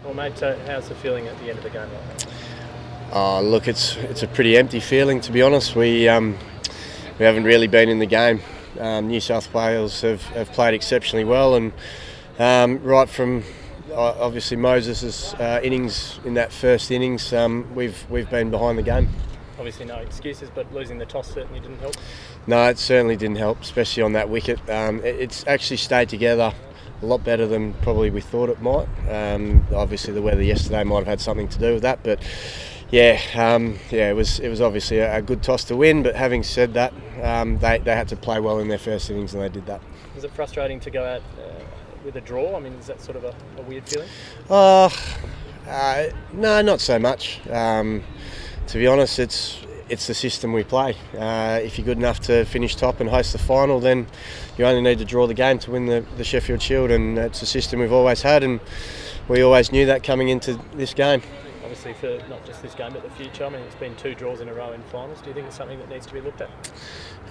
Well, mate, how's the feeling at the end of the game like that? Look, it's a pretty empty feeling, to be honest. We haven't really been in the game. New South Wales have played exceptionally well, and right from obviously Moses' innings in that first innings, we've been behind the game. Obviously no excuses, but losing the toss certainly didn't help. No, it certainly didn't help, especially on that wicket. It's actually stayed together a lot better than probably we thought it might. Obviously the weather yesterday might have had something to do with that, but it was obviously a good toss to win. But having said that, they had to play well in their first innings, and they did that. Was it frustrating to go out with a draw? I mean, is that sort of a weird feeling? No, not so much. To be honest, it's the system we play. If you're good enough to finish top and host the final, then you only need to draw the game to win the Sheffield Shield, and it's a system we've always had, and we always knew that coming into this game. Obviously for not just this game but the future. I mean, it's been 2 draws in a row in finals. Do you think it's something that needs to be looked at?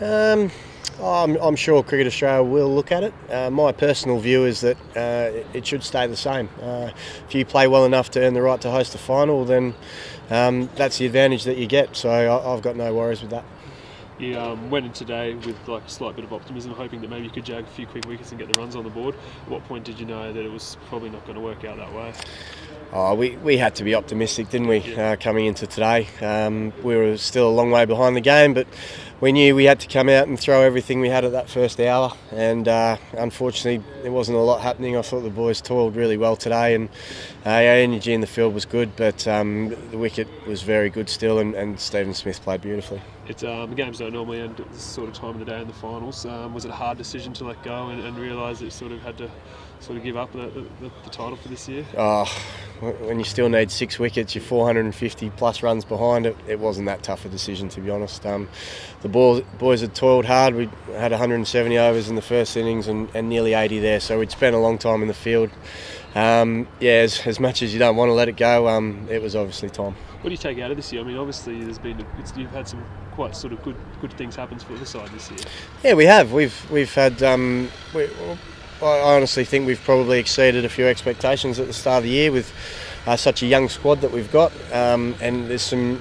I'm sure Cricket Australia will look at it. My personal view is that it should stay the same. If you play well enough to earn the right to host the final, then that's the advantage that you get. So I've got no worries with that. You went in today with like a slight bit of optimism, hoping that maybe you could jag a few quick wickets and get the runs on the board. At what point did you know that it was probably not going to work out that way? We had to be optimistic, didn't we, coming into today. We were still a long way behind the game, but we knew we had to come out and throw everything we had at that first hour, and unfortunately there wasn't a lot happening. I thought the boys toiled really well today, and our energy in the field was good, but the wicket was very good still, and Stephen Smith played beautifully. The games don't normally end at this sort of time of the day in the finals. Was it a hard decision to let go and realise that you sort of had to sort of give up the title for this year? When you still need 6 wickets, you're 450 plus runs behind, it wasn't that tough a decision, to be honest. The boys had toiled hard. We had 170 overs in the first innings and nearly 80 there, so we'd spent a long time in the field. As much as you don't want to let it go, it was obviously time. What do you take out of this year? I mean, obviously you've had some quite sort of good things happen for the side this year. Yeah, we have. We've had. I honestly think we've probably exceeded a few expectations at the start of the year with such a young squad that we've got, and there's some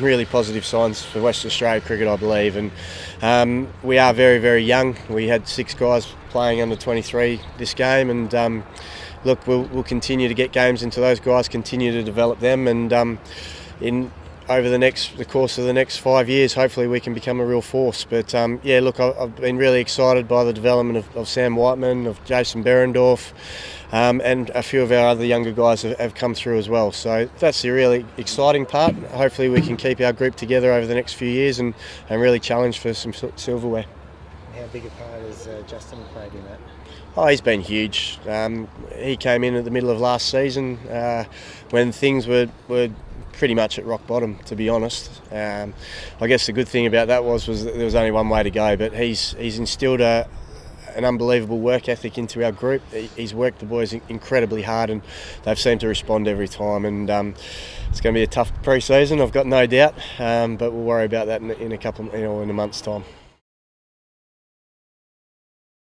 really positive signs for Western Australia cricket, I believe, and we are very, very young. We had 6 guys playing under 23 this game, and look, we'll continue to get games into those guys, continue to develop them, and over the course of the next 5 years, hopefully we can become a real force. But look, I've been really excited by the development of Sam Whiteman, of Jason Berendorf, and a few of our other younger guys have come through as well. So that's the really exciting part. Hopefully we can keep our group together over the next few years and really challenge for some silverware. How big a part has Justin played in that? Oh, he's been huge. He came in at the middle of last season when things were pretty much at rock bottom, to be honest. I guess the good thing about that was that there was only one way to go, but he's instilled an unbelievable work ethic into our group. He's worked the boys incredibly hard, and they've seemed to respond every time, and it's going to be a tough pre-season, I've got no doubt, but we'll worry about that in a month's time.